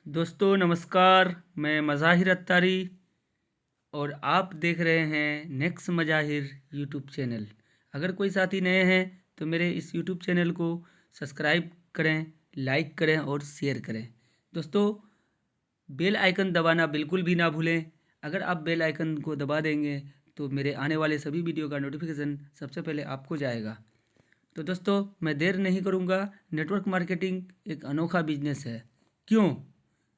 दोस्तों नमस्कार। मैं मज़ाहिर अत्तारी और आप देख रहे हैं नेक्स्ट मज़ाहिर यूट्यूब चैनल। अगर कोई साथी नए हैं तो मेरे इस यूट्यूब चैनल को सब्सक्राइब करें, लाइक करें और शेयर करें। दोस्तों, बेल आइकन दबाना बिल्कुल भी ना भूलें। अगर आप बेल आइकन को दबा देंगे तो मेरे आने वाले सभी वीडियो का नोटिफिकेशन सबसे पहले आपको जाएगा। तो दोस्तों, मैं देर नहीं करूँगा। नेटवर्क मार्केटिंग एक अनोखा बिजनेस है। क्यों?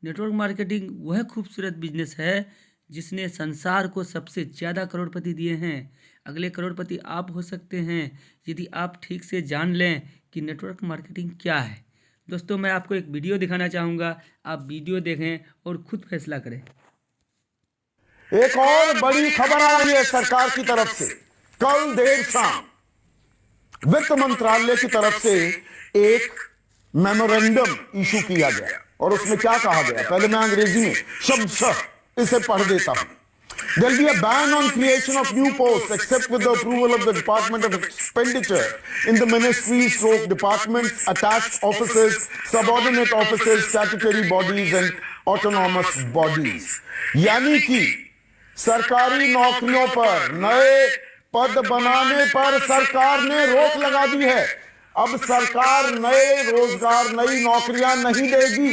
नेटवर्क मार्केटिंग वह खूबसूरत बिजनेस है जिसने संसार को सबसे ज़्यादा करोड़पति दिए हैं। अगले करोड़पति आप हो सकते हैं यदि आप ठीक से जान लें कि नेटवर्क मार्केटिंग क्या है। दोस्तों, मैं आपको एक वीडियो दिखाना चाहूँगा। आप वीडियो देखें और खुद फैसला करें। एक और बड़ी खबर आ रही है सरकार की तरफ से। कल देर शाम वित्त मंत्रालय की तरफ से एक मेमोरेंडम इशू किया गया और उसमें क्या कहा गया, पहले मैं अंग्रेजी में शब्दशः इसे पढ़ देता हूं। There'll be a ban on creation of new posts except with the approval of the Department of Expenditure in the ministries, departments, attached offices, subordinate offices, statutory bodies and autonomous bodies। यानी कि सरकारी नौकरियों पर नए पद बनाने पर सरकार ने रोक लगा दी है। अब सरकार नए रोजगार, नई नौकरियां नहीं देगी।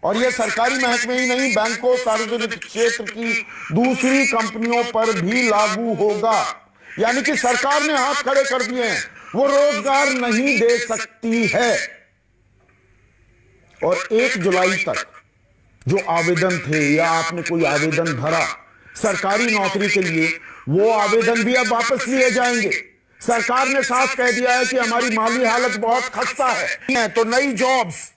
और यह सरकारी महकमे ही नहीं, बैंकों, सार्वजनिक क्षेत्र की दूसरी कंपनियों पर भी लागू होगा। यानी कि सरकार ने हाथ खड़े कर दिए हैं, वो रोजगार नहीं दे सकती है। और 1 जुलाई तक जो आवेदन थे या आपने कोई आवेदन भरा सरकारी नौकरी के लिए, वो आवेदन भी अब वापस लिए जाएंगे। सरकार ने साफ कह दिया है कि हमारी माली हालत बहुत खस्ता है, तो नई जॉब्स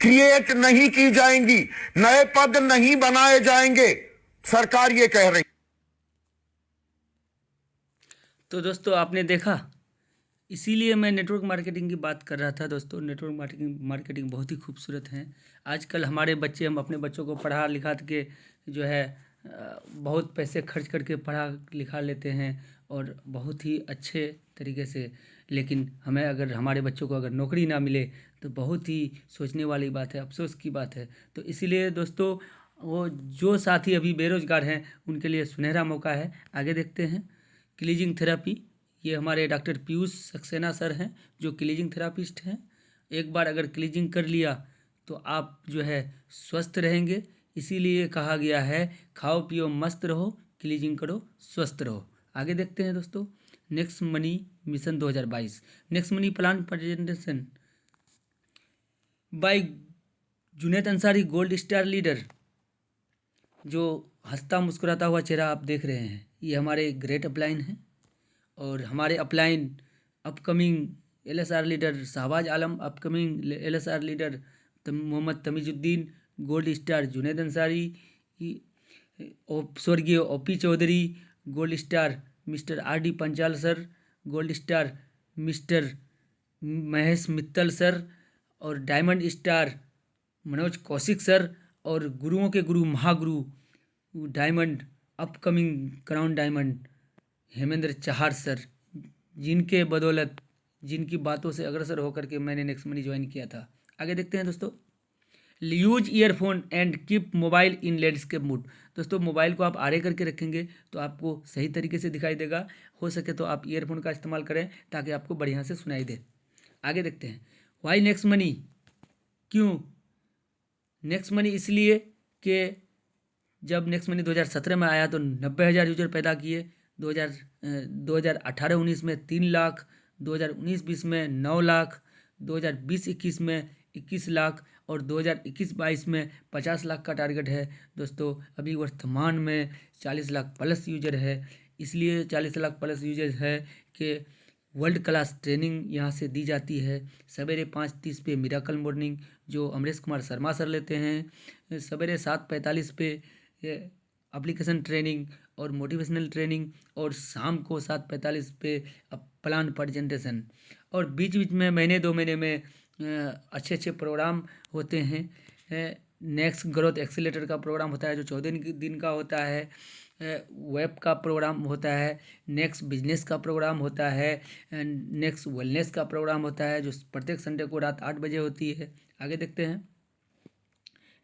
क्रिएट नहीं की जाएंगी, नए पद नहीं बनाए जाएंगे, सरकार ये कह रही। तो दोस्तों, आपने देखा, इसीलिए मैं नेटवर्क मार्केटिंग की बात कर रहा था। दोस्तों, नेटवर्क मार्केटिंग बहुत ही खूबसूरत है। आजकल हमारे बच्चे, हम अपने बच्चों को पढ़ा लिखा के जो है बहुत पैसे खर्च करके पढ़ा लिखा लेते हैं और बहुत ही अच्छे तरीके से, लेकिन हमें अगर हमारे बच्चों को अगर नौकरी ना मिले तो बहुत ही सोचने वाली बात है, अफसोस की बात है। तो इसीलिए दोस्तों, वो जो साथी अभी बेरोजगार हैं उनके लिए सुनहरा मौका है। आगे देखते हैं। क्लीजिंग थेरेपी, ये हमारे डॉक्टर पीयूष सक्सेना सर हैं जो क्लीजिंग थेरापिस्ट हैं। एक बार अगर क्लीजिंग कर लिया तो आप जो है स्वस्थ रहेंगे। इसीलिए कहा गया है, खाओ पियो मस्त रहो, क्लीजिंग करो स्वस्थ रहो। आगे देखते हैं दोस्तों। Next money mission 2022, next money plan presentation by Junaid Ansari, gold star leader. जो हंसता मुस्कुराता हुआ चेहरा आप देख रहे हैं, ये हमारे ग्रेट अपलाइन हैं। और हमारे upline upcoming LSR leader Shahbaz Alam, upcoming LSR leader Mohammad Tamizuddin, gold star Junaid Ansari, स्वर्गीय OP Chaudhary, gold star mister R D Panchal sir, gold star mister Mahesh Mittal sir, और diamond star Manoj Kaushik sir, और गुरुओं के गुरु महागुरु diamond upcoming crown diamond Hemendra Chahar sir, जिनके बदौलत, जिनकी बातों से अग्रसर होकर के मैंने नेक्स्ट मनी ज्वाइन किया था। आगे देखते हैं दोस्तों। Use earphone and keep mobile in landscape mode. दोस्तों, मोबाइल को आप आड़े करके रखेंगे तो आपको सही तरीके से दिखाई देगा। हो सके तो आप ईयरफोन का इस्तेमाल करें ताकि आपको बढ़िया से सुनाई दे। आगे देखते हैं। वाई नेक्स्ट मनी, क्यों नेक्स्ट मनी? इसलिए कि जब नेक्स्ट मनी 2017 में आया तो 90,000 यूजर पैदा किए। 2018-19 में 3 लाख, 2019-20 में 9 लाख, 2020-21 में 21 लाख और 2021-22 में 50 लाख का टारगेट है। दोस्तों, अभी वर्तमान में 40 लाख प्लस यूजर है। इसलिए 40 लाख प्लस यूजर है कि वर्ल्ड क्लास ट्रेनिंग यहाँ से दी जाती है। सवेरे 5:30 पे मिराकल मॉर्निंग जो अमरीश कुमार शर्मा सर लेते हैं, सवेरे 7:45 पे एप्लीकेशन ट्रेनिंग और मोटिवेशनल ट्रेनिंग, और शाम को 7:45 पे प्लान प्रेजेंटेशन, और बीच बीच में महीने 2 महीने में अच्छे अच्छे प्रोग्राम होते हैं। नेक्स्ट ग्रोथ एक्सीलेटर का प्रोग्राम होता है जो 14 दिन का होता है। वेब का प्रोग्राम होता है, नेक्स्ट बिजनेस का प्रोग्राम होता है, नेक्स्ट वेलनेस का प्रोग्राम होता है जो प्रत्येक संडे को रात 8 बजे होती है। आगे देखते हैं।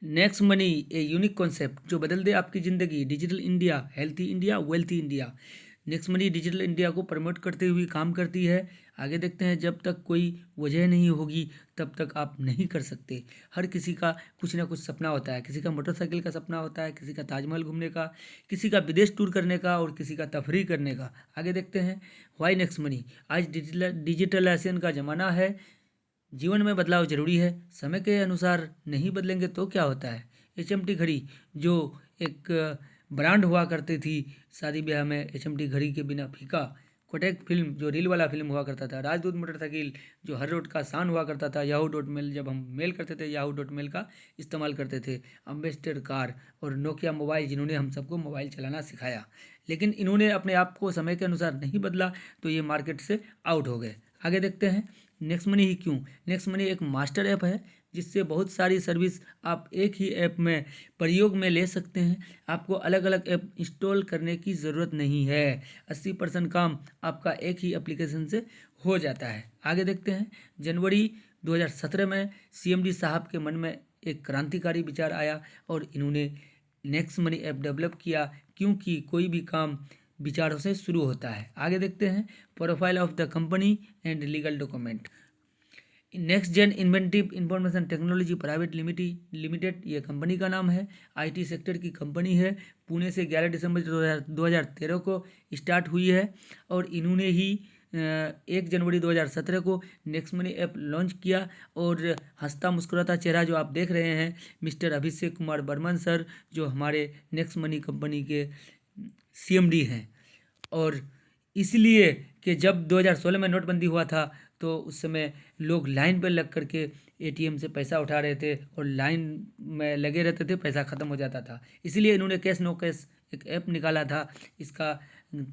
Next money a unique concept जो बदल दे आपकी ज़िंदगी, digital India, healthy India, wealthy India. Next money digital India को प्रमोट करते हुए काम करती है। आगे देखते हैं, जब तक कोई वजह नहीं होगी तब तक आप नहीं कर सकते। हर किसी का कुछ ना कुछ सपना होता है, किसी का मोटरसाइकिल का सपना होता है, किसी का ताजमहल घूमने का, किसी का विदेश टूर करने का और किसी का तफरीह करने का। आगे देखते हैं, वाई नेक्स्ट मनी। आज डिजिटलाइजेशन का ज़माना है, जीवन में बदलाव जरूरी है, समय के अनुसार नहीं बदलेंगे तो क्या होता है। HMT घड़ी जो एक ब्रांड हुआ करती थी शादी ब्याह में, HMT घड़ी के बिना फीका। कोटेक फिल्म जो रील वाला फिल्म हुआ करता था। राजदूत मोटरसाइकिल जो हर रोड का शान हुआ करता था। याहू डॉट मेल, जब हम मेल करते थे याहू डॉट मेल का इस्तेमाल करते थे। अम्बेसडर कार और नोकिया मोबाइल जिन्होंने हम सबको मोबाइल चलाना सिखाया, लेकिन इन्होंने अपने आप को समय के अनुसार नहीं बदला तो ये मार्केट से आउट हो गए। आगे देखते हैं, नेक्स्ट मनी ही क्यों। नेक्स्ट मनी एक मास्टर ऐप है जिससे बहुत सारी सर्विस आप एक ही ऐप में प्रयोग में ले सकते हैं। आपको अलग अलग ऐप इंस्टॉल करने की ज़रूरत नहीं है। 80% काम आपका एक ही एप्लीकेशन से हो जाता है। आगे देखते हैं, जनवरी 2017 में CMD साहब के मन में एक क्रांतिकारी विचार आया और इन्होंने नेक्स्ट मनी ऐप डेवलप किया, क्योंकि कोई भी काम विचारों से शुरू होता है। आगे देखते हैं, profile of the company and legal document. Next gen inventive information technology private limited ये कंपनी का नाम है। IT सेक्टर की कंपनी है। पुणे से 11 दिसंबर 2013 को स्टार्ट हुई है और इन्होंने ही 1 जनवरी 2017 को नेक्स्ट मनी ऐप लॉन्च किया। और हंसता मुस्कुराता चेहरा जो आप देख रहे हैं, मिस्टर अभिषेक कुमार बर्मन सर, जो हमारे नेक्स्ट मनी कंपनी के CMD हैं। और इसलिए कि जब 2016 में नोटबंदी हुआ था तो उस समय लोग लाइन पर लग करके ATM से पैसा उठा रहे थे और लाइन में लगे रहते थे, पैसा ख़त्म हो जाता था। इसीलिए इन्होंने कैश नो कैश एक ऐप निकाला था, इसका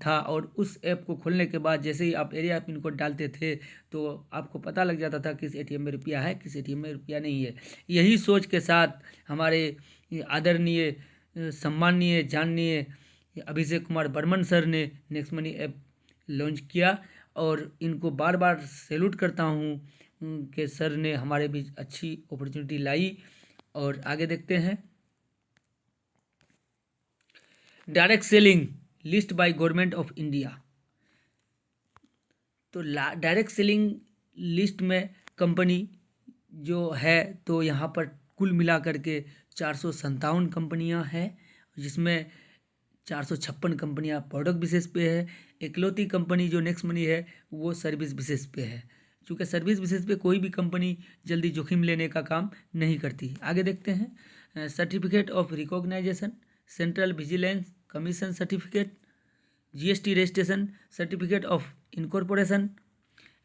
था। और उस ऐप को खोलने के बाद जैसे ही आप एरिया पिन कोड डालते थे तो आपको पता लग जाता था किस ATM में रुपया है, किस ATM में रुपया नहीं है। यही सोच के साथ हमारे आदरणीय, सम्माननीय, जाननीय अभिषेक कुमार बर्मन सर ने नेक्स्ट मनी ऐप लॉन्च किया और इनको बार बार सैल्यूट करता हूँ कि सर ने हमारे बीच अच्छी अपॉर्चुनिटी लाई। और आगे देखते हैं, direct selling list by government of India. तो डायरेक्ट सेलिंग लिस्ट में कंपनी जो है, तो यहाँ पर कुल मिला करके 457 कंपनियाँ हैं, जिसमें 456 कंपनियाँ प्रोडक्ट बेसिस पे है। इकलौती कंपनी जो नेक्स्ट मनी है वो सर्विस बेसिस पे है, क्योंकि सर्विस बेसिस पे कोई भी कंपनी जल्दी जोखिम लेने का काम नहीं करती। आगे देखते हैं, certificate of recognition, central vigilance commission certificate, GST registration, certificate of incorporation,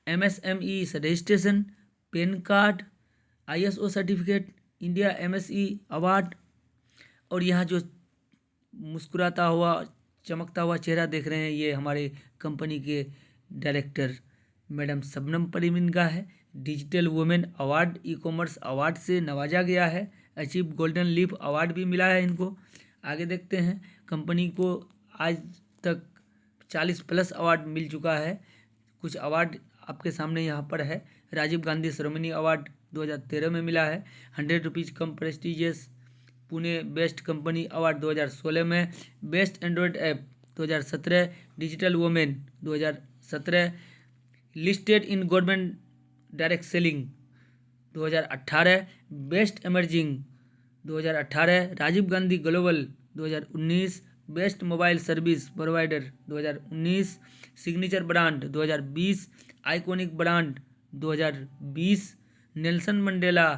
MSME registration, PAN card, ISO certificate, India MSE award. और यहाँ जो मुस्कुराता हुआ चमकता हुआ चेहरा देख रहे हैं, ये हमारे कंपनी के डायरेक्टर मैडम शबनम परवीन का है। Digital women award e-commerce award से नवाजा गया है। अचीव गोल्डन लीफ अवार्ड भी मिला है इनको। आगे देखते हैं, कंपनी को आज तक 40+ अवार्ड मिल चुका है। कुछ अवार्ड आपके सामने यहाँ पर है। राजीव गांधी सर्वमनी अवार्ड 2013 में मिला है। 100 rupees cum prestigious Pune best company award 2016 में। Best android app 2017, digital women 2017, listed in government direct selling 2018, best emerging 2018, Rajiv Gandhi global 2019, best mobile service provider 2019, signature brand 2020, iconic brand 2020, Nelson Mandela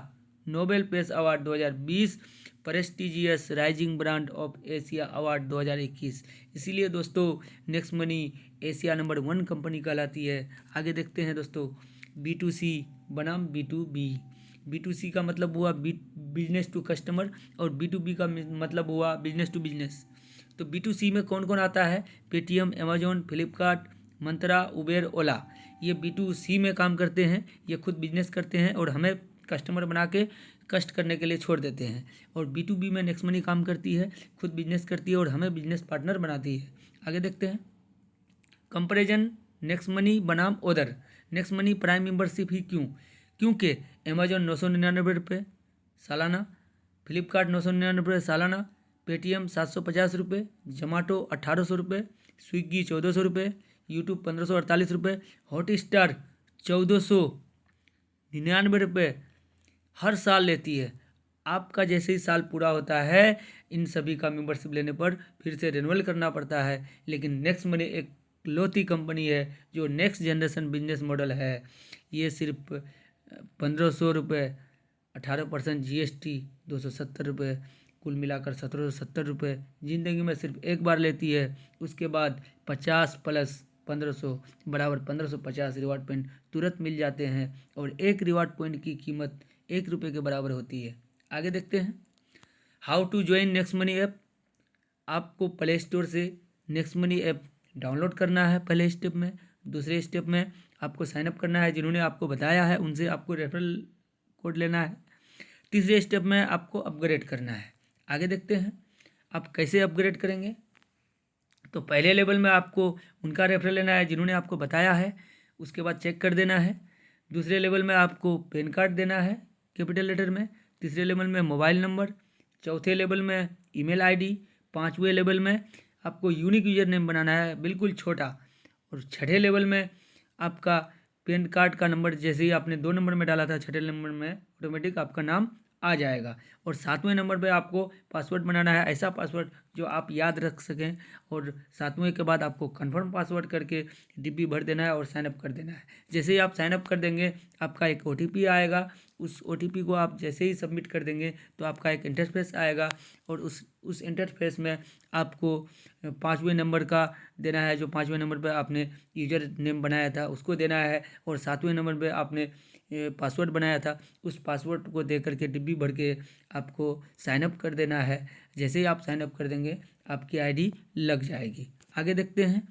Nobel peace award 2020, prestigious rising brand of Asia award 2021। इसीलिए दोस्तों next money Asia number 1 company कहलाती है। आगे देखते हैं दोस्तों, B2C बनाम B2B। B2C का मतलब हुआ बिजनेस टू कस्टमर और B2B का मतलब हुआ बिजनेस टू बिजनेस। तो B2C में कौन कौन आता है? पेटीएम, अमेजोन, फ्लिपकार्ट, मंत्रा, उबेर, ओला। ये B2C में काम करते हैं, ये खुद बिजनेस करते हैं और हमें कस्टमर बना के कष्ट करने के लिए छोड़ देते हैं। और B2B में नेक्स्ट मनी काम करती है, खुद बिजनेस करती है और हमें बिजनेस पार्टनर बनाती है। आगे देखते हैं, कंपैरिजन नेक्स्ट मनी बनाम other. Next money prime membership ही क्यों? क्योंकि अमेजोन 999 रुपये सालाना, फ्लिपकार्ट 999 सालाना, पेटीएम 750 रुपये, जोमाटो 1800 रुपये, स्विगी 1400 रुपये, यूट्यूब 1548 रुपये, हॉटस्टार 1499 रुपये हर साल लेती है। आपका जैसे ही साल पूरा होता है इन सभी का मेंबरशिप लेने पर फिर से रिन्यूअल करना पड़ता है। लेकिन नेक्स्ट मनी एक लौती कंपनी है जो नेक्स्ट जनरेशन बिजनेस मॉडल है। ये सिर्फ 1500 रुपये, 18% GST, 270 रुपये, कुल मिलाकर 1770 रुपये ज़िंदगी में सिर्फ एक बार लेती है। उसके बाद 50 प्लस 1500 बराबर 1550 रिवार्ड पॉइंट तुरंत मिल जाते हैं और एक रिवार्ड पॉइंट की कीमत 1 रुपये के बराबर होती है। आगे देखते हैं how to join next money app. आपको प्ले स्टोर से नेक्स्ट मनी ऐप डाउनलोड करना है पहले स्टेप में। दूसरे स्टेप में आपको साइनअप करना है, जिन्होंने आपको बताया है उनसे आपको रेफरल कोड लेना है। तीसरे स्टेप में आपको अपग्रेड करना है। आगे देखते हैं आप कैसे अपग्रेड करेंगे। तो पहले लेवल में आपको उनका रेफरल लेना है जिन्होंने आपको बताया है, उसके बाद चेक कर देना है। दूसरे लेवल में आपको पैन कार्ड देना है कैपिटल लेटर में। तीसरे लेवल में मोबाइल नंबर। चौथे लेवल में ईमेल आईडी। पाँचवें लेवल में आपको यूनिक यूजर नेम बनाना है बिल्कुल छोटा। और छठे लेवल में आपका पैन कार्ड का नंबर जैसे ही आपने 2 नंबर में डाला था, छठे नंबर में ऑटोमेटिक आपका नाम आ जाएगा। और 7वें नंबर पे आपको पासवर्ड बनाना है, ऐसा पासवर्ड जो आप याद रख सकें। और 7वें के बाद आपको कंफर्म पासवर्ड करके डिब्बी भर देना है और साइनअप कर देना है। जैसे ही आप साइनअप कर देंगे आपका एक OTP आएगा। उस OTP को आप जैसे ही सबमिट कर देंगे तो आपका एक इंटरफेस आएगा और उस इंटरफेस में आपको 5वें नंबर का देना है, जो 5वें नंबर पर आपने यूजर नेम बनाया था उसको देना है। और 7वें नंबर पर आपने पासवर्ड बनाया था उस पासवर्ड को दे करके डिब्बी भर के आपको साइनअप कर देना है। जैसे ही आप साइनअप कर देंगे आपकी ID लग जाएगी। आगे देखते हैं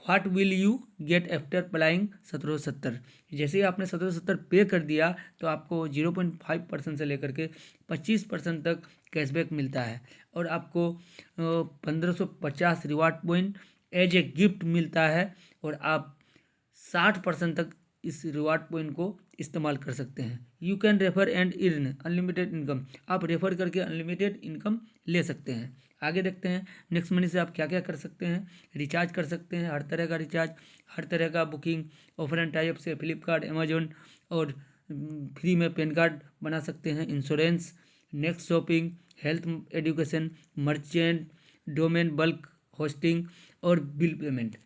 what will you get after applying 1770। जैसे ही आपने 1770 पे कर दिया तो आपको 0.5% से लेकर के 25% तक कैशबैक मिलता है और आपको 1550 reward point as a gift मिलता है। और आप 60% तक इस रिवार्ड पॉइंट को इस्तेमाल कर सकते हैं। You can refer and earn unlimited income. आप रेफर करके अनलिमिटेड इनकम ले सकते हैं। आगे देखते हैं नेक्स्ट मनी से आप क्या क्या कर सकते हैं। रिचार्ज कर सकते हैं, हर तरह का रिचार्ज, हर तरह का बुकिंग, ऑफर एंड टाइप से फ्लिपकार्ट, अमेजोन और फ्री में पैन कार्ड बना सकते हैं। Insurance, next shopping, health, education, merchant, domain, bulk hosting और बिल पेमेंट।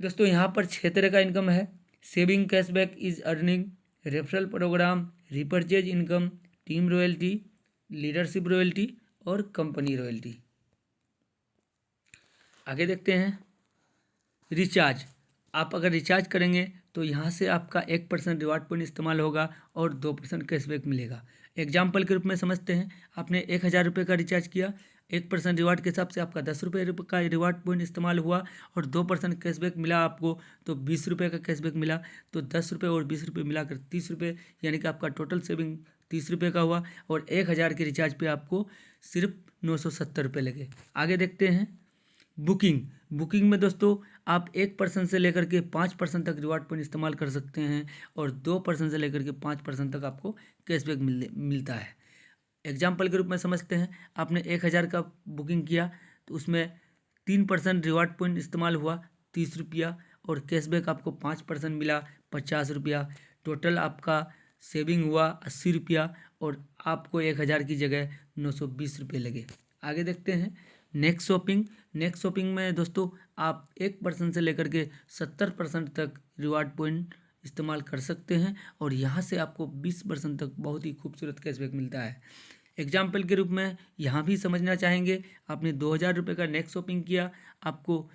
दोस्तों यहाँ पर 6 तरह का इनकम है। Saving, cashback, is earning, referral programme, repurchase income, team royalty, leadership royalty और कंपनी रॉयल्टी। आगे देखते हैं रिचार्ज। आप अगर रिचार्ज करेंगे तो यहाँ से आपका 1% रिवार्ड पॉइंट इस्तेमाल होगा और 2% कैशबैक मिलेगा। एग्जाम्पल के रूप में समझते हैं, आपने 1000 रुपये का रिचार्ज किया, 1% रिवार्ड के हिसाब से आपका 10 रुपये का रिवार्ड पॉइंट इस्तेमाल हुआ और 2% कैशबैक मिला आपको, तो 20 रुपये का कैशबैक मिला। तो 10 रुपये और 20 रुपये मिलाकर 30 रुपये, यानी कि आपका टोटल सेविंग 30 रुपये का हुआ और 1000 के रिचार्ज पे आपको सिर्फ 970 रुपये लगे। आगे देखते हैं बुकिंग। बुकिंग में दोस्तों आप 1% से लेकर के 5% तक रिवार्ड पॉइंट इस्तेमाल कर सकते हैं और 2% से लेकर के 5% तक आपको कैशबैक मिलता है। एग्जाम्पल के रूप में समझते हैं, आपने 1000 का बुकिंग किया तो उसमें 3% रिवार्ड पॉइंट इस्तेमाल हुआ 30 रुपया और कैशबैक आपको 5% मिला 50 रुपया। टोटल आपका सेविंग हुआ 80 रुपया और आपको 1000 की जगह 920 रुपये लगे। आगे देखते हैं नेक्स्ट शॉपिंग। नेक्स्ट शॉपिंग में दोस्तों आप 1% से लेकर के 70% तक रिवार्ड पॉइंट इस्तेमाल कर सकते हैं और यहाँ से आपको 20% तक बहुत ही खूबसूरत कैशबैक मिलता है। एग्जाम्पल के रूप में यहाँ भी समझना चाहेंगे, आपने 2000 रुपये का नेक्स्ट शॉपिंग किया, आपको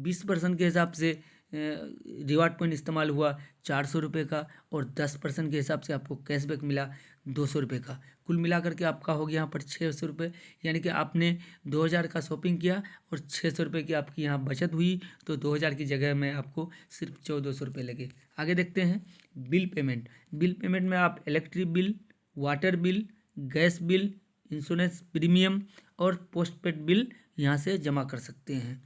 20% के हिसाब से रिवार्ड पॉइंट इस्तेमाल हुआ 400 रुपये का और 10% के हिसाब से आपको कैशबैक मिला 200 रुपये का। कुल मिलाकर के आपका हो गया यहाँ पर 600 रुपये, यानी कि आपने 2000 का शॉपिंग किया और 600 रुपये की आपकी यहाँ बचत हुई, तो 2000 की जगह में आपको सिर्फ 1400 रुपये लगे। आगे देखते हैं बिल पेमेंट। बिल पेमेंट में आप electric bill, water bill, gas bill, insurance premium और पोस्टपेड बिल यहाँ से जमा कर सकते हैं।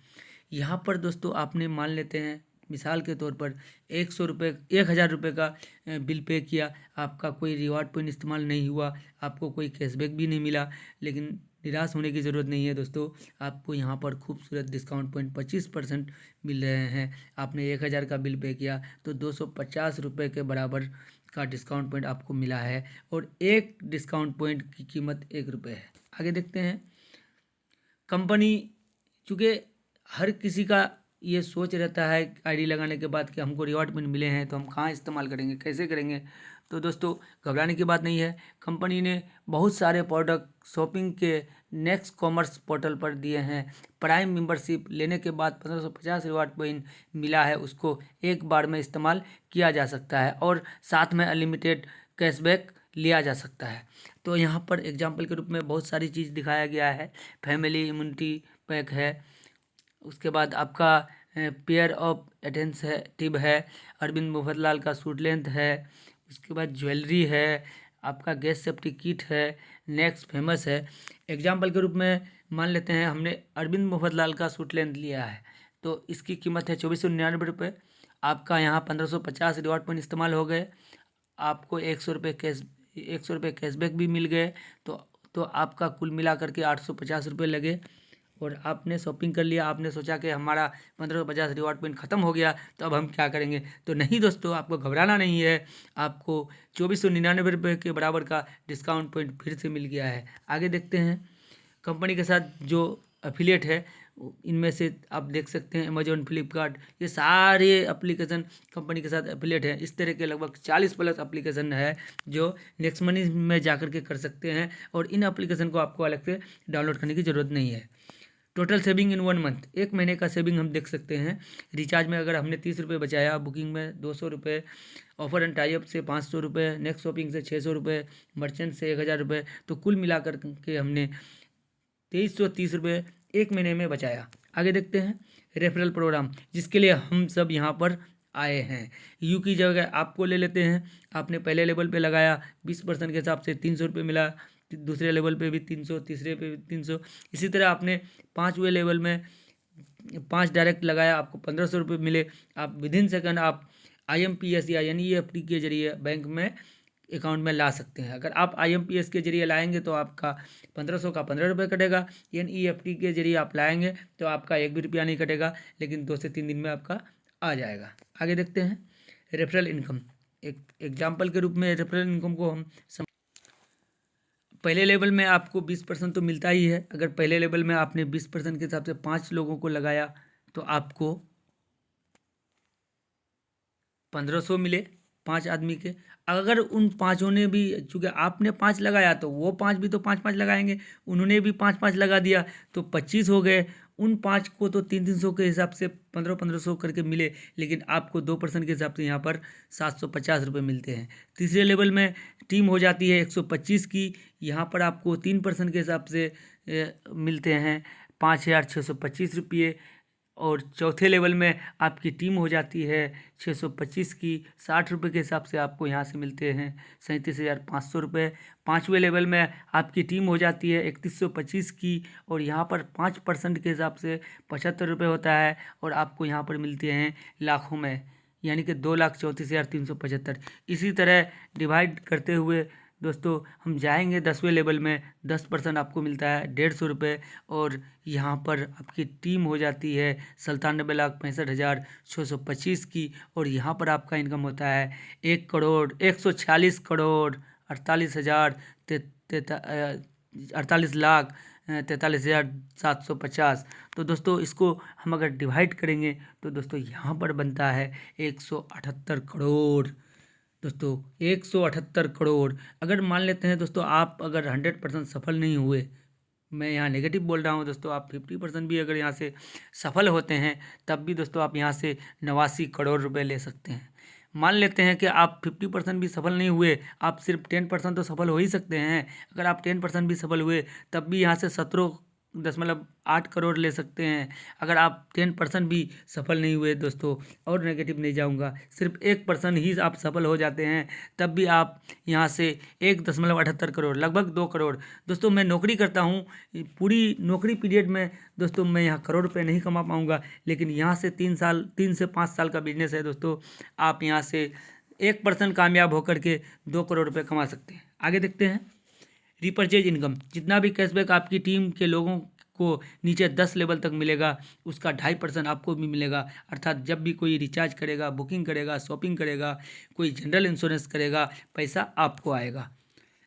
यहाँ पर दोस्तों आपने मान लेते हैं मिसाल के तौर पर 1,000 रुपये का बिल पे किया, आपका कोई रिवार्ड पॉइंट इस्तेमाल नहीं हुआ, आपको कोई कैशबैक भी नहीं मिला। लेकिन निराश होने की ज़रूरत नहीं है दोस्तों, आपको यहाँ पर खूबसूरत डिस्काउंट पॉइंट 25% मिल रहे हैं। आपने 1,000 का बिल पे किया तो 250 रुपये के बराबर का डिस्काउंट पॉइंट आपको मिला है, और एक डिस्काउंट पॉइंट की कीमत 1 रुपये है। आगे देखते हैं। कंपनी, चूँकि हर किसी का ये सोच रहता है आईडी लगाने के बाद कि हमको रिवॉर्ड पॉइंट मिले हैं तो हम कहाँ इस्तेमाल करेंगे, कैसे करेंगे। तो दोस्तों घबराने की बात नहीं है। कंपनी ने बहुत सारे प्रोडक्ट शॉपिंग के नेक्स्ट कॉमर्स पोर्टल पर दिए हैं। प्राइम मेंबरशिप लेने के बाद 1550 रिवॉर्ड पॉइंट मिला है, उसको एक बार में इस्तेमाल किया जा सकता है और साथ में अनलिमिटेड कैशबैक लिया जा सकता है। तो यहाँ पर एग्जाम्पल के रूप में बहुत सारी चीज़ दिखाया गया है। फैमिली इम्यूनिटी पैक है, उसके बाद आपका पेयर ऑफ एटेंसिव है, अरविंद मुफतलाल का सूट लेंथ है, उसके बाद ज्वेलरी है, आपका गैस सेफ्टी किट है, नेक्स्ट फेमस है। एग्जाम्पल के रूप में मान लेते हैं हमने अरविंद मुफतलाल का सूट लेंथ लिया है तो इसकी कीमत है 2499 रुपये। आपका यहाँ 1550 रिवॉर्ड पॉइंट इस्तेमाल हो गए, आपको 100 रुपये कैशबैक भी मिल गए, तो आपका कुल मिला करके 850 रुपये लगे। और आपने शॉपिंग कर लिया, आपने सोचा कि हमारा 1550 रिवॉर्ड पॉइंट ख़त्म हो गया तो अब हम क्या करेंगे। तो नहीं दोस्तों, आपको घबराना नहीं है, आपको 2499 रुपये के बराबर का डिस्काउंट पॉइंट फिर से मिल गया है। आगे देखते हैं। कंपनी के साथ जो एफिलिएट है इनमें से आप देख सकते हैं अमेजॉन, फ्लिपकार्ट, ये सारे एप्लीकेशन कंपनी के साथ एफिलिएट हैं। इस तरह के लगभग 40+ एप्लीकेशन है जो नेक्स्ट मनी में जाकर के कर सकते हैं, और इन एप्लीकेशन को आपको अलग से डाउनलोड करने की ज़रूरत नहीं है। टोटल सेविंग इन 1 मंथ, 1 महीने का सेविंग हम देख सकते हैं। रिचार्ज में अगर हमने 30 रुपये बचाया, बुकिंग में 200 रुपये, ऑफर एंड टाई अप से 500 रुपये, नेक्स्ट शॉपिंग से 600 रुपये, मर्चेंट से 1000 रुपये, तो कुल मिलाकर के हमने 2330 रुपये 1 महीने में बचाया। आगे देखते हैं रेफरल प्रोग्राम, जिसके लिए हम सब यहाँ पर आए हैं। यू की जगह आपको ले लेते हैं। आपने पहले लेवल पे लगाया 20% के हिसाब से 300 रुपये मिला, दूसरे लेवल पे भी 300, तीसरे पे भी 300, इसी तरह आपने 5वें लेवल में 5 डायरेक्ट लगाया, आपको 1500 रुपये मिले। आप विदिन सेकंड आप IMPS या NEFT के जरिए बैंक में अकाउंट में ला सकते हैं। अगर आप IMPS के जरिए लाएंगे तो आपका 1500 का 15 रुपये कटेगा, NEFT के जरिए आप लाएंगे तो आपका 1 भी रुपया नहीं कटेगा, लेकिन 2 से 3 दिन में आपका आ जाएगा। आगे देखते हैं रेफरल इनकम। एक एग्जाम्पल के रूप में रेफरल इनकम को हम पहले लेवल में आपको 20% तो मिलता ही है। अगर पहले लेवल में आपने 20% के हिसाब से 5 लोगों को लगाया तो आपको 1500 मिले 5 आदमी के। अगर उन 5 ने भी, चूँकि आपने 5 लगाया तो वो 5 भी तो 5-5 लगाएंगे, उन्होंने भी 5-5 लगा दिया तो 25 हो गए। उन 5 को तो 300 के हिसाब से 1500 करके मिले, लेकिन आपको 2% के हिसाब से यहाँ पर 750 रुपये मिलते हैं। तीसरे लेवल में टीम हो जाती है 125 की, यहाँ पर आपको 3% के हिसाब से मिलते हैं 5625 रुपये। और चौथे लेवल में आपकी टीम हो जाती है 625 की, 60 रुपये के हिसाब से आपको यहाँ से मिलते हैं 37,500 रुपये। 5वें लेवल में आपकी टीम हो जाती है 3125 की, और यहाँ पर 5% के हिसाब से 75 रुपये होता है, और आपको यहाँ पर मिलते हैं लाखों में, यानी कि 2,34,375। इसी तरह डिवाइड करते हुए दोस्तों हम जाएंगे 10वें लेवल में, 10% आपको मिलता है 150 रुपये, और यहाँ पर आपकी टीम हो जाती है 97,65,625 की, और यहाँ पर आपका इनकम होता है 1,46,43,48,43,4750। तो दोस्तों इसको हम अगर डिवाइड करेंगे तो दोस्तों यहाँ पर बनता है 178 करोड़। दोस्तों 178 करोड़। अगर मान लेते हैं दोस्तों आप अगर 100% सफल नहीं हुए, मैं यहाँ नेगेटिव बोल रहा हूँ दोस्तों, आप 50% भी अगर यहाँ से सफल होते हैं तब भी दोस्तों आप यहाँ से 89 करोड़ रुपए ले सकते हैं। मान लेते हैं कि आप 50% भी सफल नहीं हुए, आप सिर्फ 10% तो सफल हो ही सकते हैं। अगर आप 10% भी सफल हुए तब भी यहाँ से 17 8 करोड़ ले सकते हैं। अगर आप 10% भी सफल नहीं हुए दोस्तों, और नेगेटिव नहीं जाऊंगा, सिर्फ 1% ही आप सफल हो जाते हैं, तब भी आप यहाँ से 1.78 करोड़, लगभग 2 करोड़। दोस्तों मैं नौकरी करता हूँ, पूरी नौकरी पीरियड में दोस्तों मैं यहाँ करोड़ रुपये नहीं कमा पाऊँगा, लेकिन यहाँ से 3 से 5 साल का बिजनेस है दोस्तों, आप यहाँ से 1% कामयाब होकर के 2 करोड़ रुपये कमा सकते हैं। आगे देखते हैं रिपर्चेज इनकम। जितना भी कैशबैक आपकी टीम के लोगों को नीचे 10 लेवल तक मिलेगा, उसका 2.5% आपको भी मिलेगा। अर्थात जब भी कोई रिचार्ज करेगा, बुकिंग करेगा, शॉपिंग करेगा, कोई जनरल इंश्योरेंस करेगा, पैसा आपको आएगा।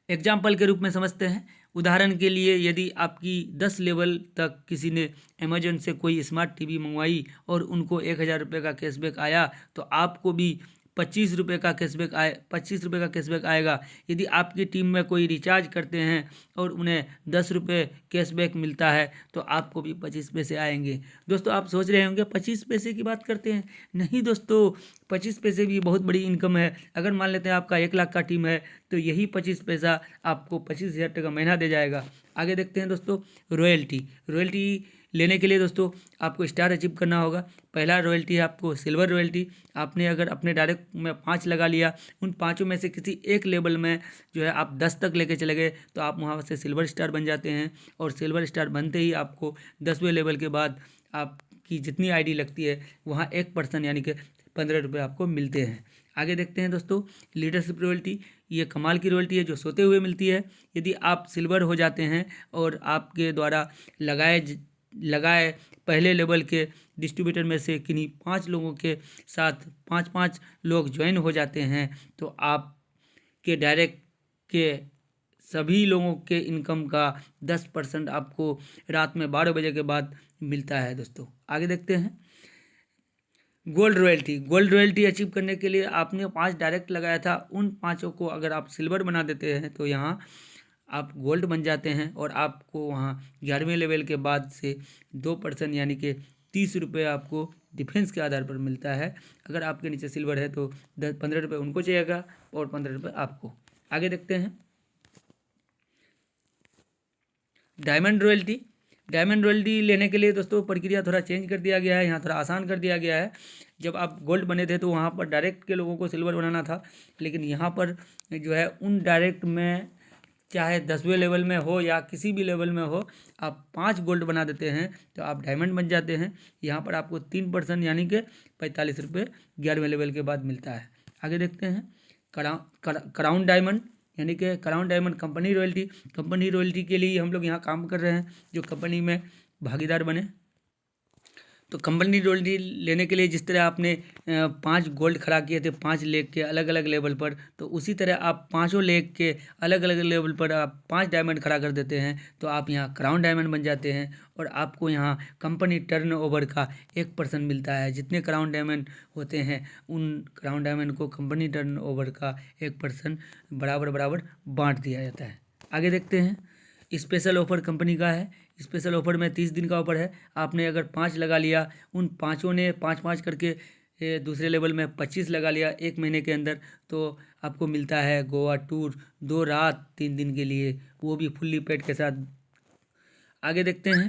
एग्जाम्पल के रूप में समझते हैं। उदाहरण के लिए यदि आपकी 10 लेवल तक किसी ने अमेजन से कोई स्मार्ट टीवी मंगवाई और उनको 1000 रुपये का कैशबैक आया, तो आपको भी 25 रुपये का कैशबैक आएगा। यदि आपकी टीम में कोई रिचार्ज करते हैं और उन्हें 10 रुपये कैशबैक मिलता है, तो आपको भी 25 पैसे आएंगे। दोस्तों आप सोच रहे होंगे 25 पैसे की बात करते हैं। नहीं दोस्तों, 25 पैसे भी बहुत बड़ी इनकम है। अगर मान लेते हैं आपका 1 लाख का टीम है, तो यही 25 पैसा आपको 25,000 टका महीना दे जाएगा। आगे देखते हैं दोस्तों रॉयल्टी लेने के लिए दोस्तों आपको स्टार अचीव करना होगा। पहला रॉयल्टी है आपको सिल्वर रॉयल्टी। आपने अगर अपने डायरेक्ट में 5 लगा लिया, उन 5 में से किसी एक लेवल में जो है आप 10 तक लेके चले गए, तो आप वहाँ से सिल्वर स्टार बन जाते हैं। और सिल्वर स्टार बनते ही आपको 10वें लेवल के बाद आपकी जितनी आईडी लगती है वहाँ 1% यानी कि 15 रुपये आपको मिलते हैं। आगे देखते हैं दोस्तों लीडरशिप रॉयल्टी। ये कमाल की रॉयल्टी है जो सोते हुए मिलती है। यदि आप सिल्वर हो जाते हैं और आपके द्वारा लगाए पहले लेवल के डिस्ट्रीब्यूटर में से किन्हीं 5 लोगों के साथ 5 लोग ज्वाइन हो जाते हैं, तो आपके डायरेक्ट के सभी लोगों के इनकम का 10% आपको रात में 12 बजे के बाद मिलता है। दोस्तों आगे देखते हैं गोल्ड रॉयल्टी अचीव करने के लिए आपने 5 डायरेक्ट लगाया था, उन 5 को अगर आप सिल्वर बना देते हैं तो यहाँ आप गोल्ड बन जाते हैं और आपको वहाँ 11वें लेवल के बाद से 2% यानी कि 30 रुपये आपको डिफेंस के आधार पर मिलता है। अगर आपके नीचे सिल्वर है तो 15 रुपये उनको चाहिएगा और 15 रुपये आपको। आगे देखते हैं डायमंड रॉयल्टी लेने के लिए दोस्तों प्रक्रिया थोड़ा चेंज कर दिया गया है, यहाँ थोड़ा आसान कर दिया गया है। जब आप गोल्ड बने थे तो वहाँ पर डायरेक्ट के लोगों को सिल्वर बनाना था, लेकिन यहाँ पर जो है उन डायरेक्ट में चाहे 10वें लेवल में हो या किसी भी लेवल में हो, आप 5 गोल्ड बना देते हैं तो आप डायमंड बन जाते हैं। यहाँ पर आपको 3% यानी कि 45 रुपये 11वें लेवल के बाद मिलता है। आगे देखते हैं क्राउन डायमंड यानी कि क्राउन डायमंड कंपनी रॉयल्टी के लिए हम लोग यहाँ काम कर रहे हैं, जो कंपनी में भागीदार बने। तो कंपनी रॉयल्टी लेने के लिए जिस तरह आपने 5 गोल्ड खड़ा किए थे 5 लेग के अलग अलग लेवल पर, तो उसी तरह आप 5 लेग के अलग अलग लेवल पर आप 5 डायमंड खड़ा कर देते हैं, तो आप यहाँ क्राउन डायमंड बन जाते हैं और आपको यहाँ कंपनी टर्नओवर का 1% मिलता है। जितने क्राउन डायमंड होते हैं उन क्राउन डायमंड को कंपनी टर्नओवर का 1% बराबर बांट दिया जाता है। आगे देखते हैं स्पेशल ऑफर कंपनी का है। स्पेशल ऑफर में 30 दिन का ऑफर है। आपने अगर 5 लगा लिया, उन 5 ने 5 करके दूसरे लेवल में 25 लगा लिया 1 महीने के अंदर, तो आपको मिलता है गोवा टूर 2 रात 3 दिन के लिए, वो भी फुल्ली पेड के साथ। आगे देखते हैं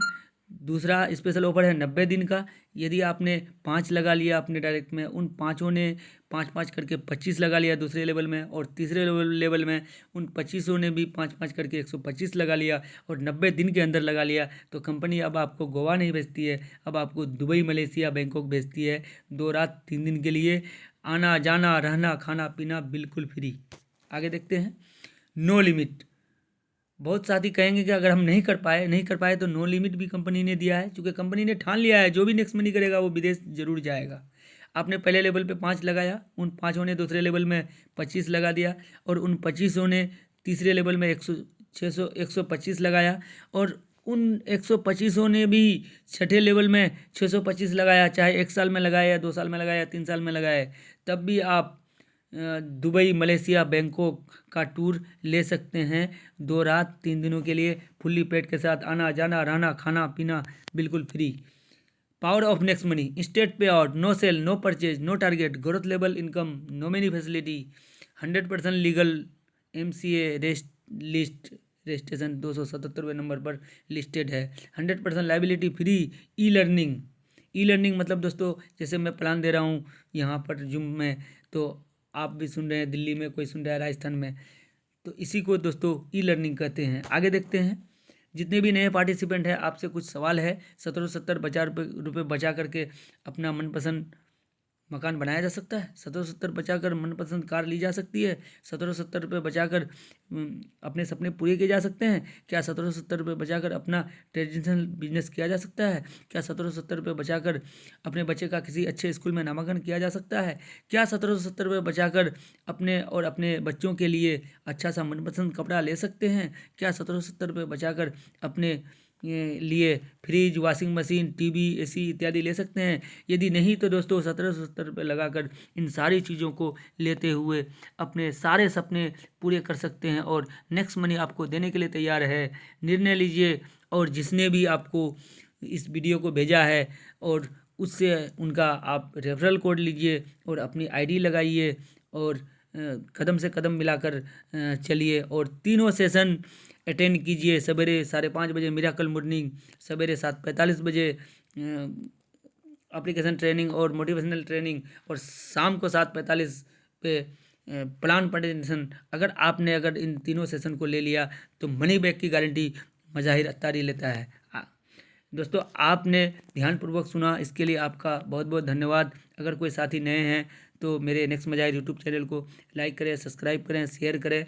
दूसरा स्पेशल ऑफर है 90 दिन का। यदि आपने 5 लगा लिया अपने डायरेक्ट में, उन 5 ने 5 करके 25 लगा लिया दूसरे लेवल में, और तीसरे लेवल में उन 25 ने भी 5 करके 125 लगा लिया और 90 दिन के अंदर लगा लिया, तो कंपनी अब आपको गोवा नहीं भेजती है, अब आपको दुबई, मलेशिया, बैंकॉक भेजती है 2 रात 3 दिन के लिए। आना जाना रहना खाना पीना बिल्कुल फ्री। आगे देखते हैं नो लिमिट। बहुत साथी कहेंगे कि अगर हम नहीं कर पाए तो नो लिमिट भी कंपनी ने दिया है, क्योंकि कंपनी ने ठान लिया है जो भी नेक्स्ट मनी करेगा वो विदेश जरूर जाएगा। आपने पहले लेवल पे 5 लगाया, उन 5 ने दूसरे लेवल में 25 लगा दिया, और उन 25 ने तीसरे लेवल में 125 लगाया, और उन 125 ने भी छठे लेवल में 625 लगाया, चाहे 1 साल में लगाया या 2 साल में लगाया या 3 साल में लगाए, तब भी आप दुबई, मलेशिया, बैंकॉक का टूर ले सकते हैं 2 रात 3 दिनों के लिए फुल्ली पेड के साथ। आना जाना रहना खाना पीना बिल्कुल free. Power of next money, instant payout, no sale, no purchase, no target, growth level income, nominee facility, 100% legal, MCA list registration 277वें नंबर पर लिस्टेड है। 100% लाइबिलिटी फ्री ई लर्निंग मतलब दोस्तों जैसे मैं प्लान दे रहा हूँ यहाँ पर जूम में, तो आप भी सुन रहे हैं, दिल्ली में कोई सुन रहा है, राजस्थान में, तो इसी को दोस्तों ई लर्निंग कहते हैं। आगे देखते हैं। जितने भी नए पार्टिसिपेंट हैं, आपसे कुछ सवाल है। 1770 रुपये बचा करके अपना मनपसंद मकान बनाया जा सकता है। 1770 बचाकर मनपसंद कार ली जा सकती है। 1770 रुपये बचाकर अपने सपने पूरे किए जा सकते हैं। क्या 1770 रुपये बचाकर अपना ट्रेडिशनल बिजनेस किया जा सकता है? क्या 1770 रुपये बचाकर अपने बच्चे का किसी अच्छे स्कूल में नामांकन किया जा सकता है? क्या 1770 रुपये बचाकर अपने और अपने बच्चों के लिए अच्छा सा मनपसंद कपड़ा ले सकते हैं? क्या 1770 रुपये बचाकर अपने लिए fridge, washing machine, TV, AC इत्यादि ले सकते हैं? यदि नहीं तो दोस्तों 1770 रुपये लगाकर इन सारी चीज़ों को लेते हुए अपने सारे सपने पूरे कर सकते हैं और नेक्स्ट मनी आपको देने के लिए तैयार है। निर्णय लीजिए और जिसने भी आपको इस वीडियो को भेजा है और उससे उनका आप रेफरल कोड लीजिए और अपनी आईडी लगाइए और कदम से कदम मिलाकर चलिए और तीनों सेशन अटेंड कीजिए। सवेरे 5:30 बजे मिरेकल मॉर्निंग, सवेरे 7:45 बजे एप्लीकेशन ट्रेनिंग और मोटिवेशनल ट्रेनिंग और शाम को 7:45 पे प्लान प्रेजेंटेशन। अगर इन तीनों सेशन को ले लिया तो मनी बैक की गारंटी मज़ाहिर अत्तारी लेता है। दोस्तों आपने ध्यानपूर्वक सुना, इसके लिए आपका बहुत बहुत धन्यवाद। अगर कोई साथी नए हैं तो मेरे नेक्स्ट मज़ाहिर यूट्यूब चैनल को लाइक करें, सब्सक्राइब करें, शेयर करें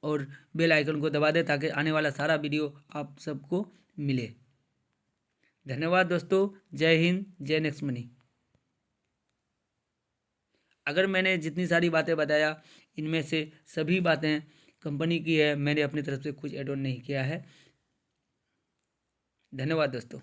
और बेल आइकन को दबा दें ताकि आने वाला सारा वीडियो आप सबको मिले। धन्यवाद दोस्तों। जय हिंद, जय नेक्स्ट मनी। अगर मैंने जितनी सारी बातें बताया इनमें से सभी बातें कंपनी की है, मैंने अपनी तरफ से कुछ ऐड ऑन नहीं किया है। धन्यवाद दोस्तों।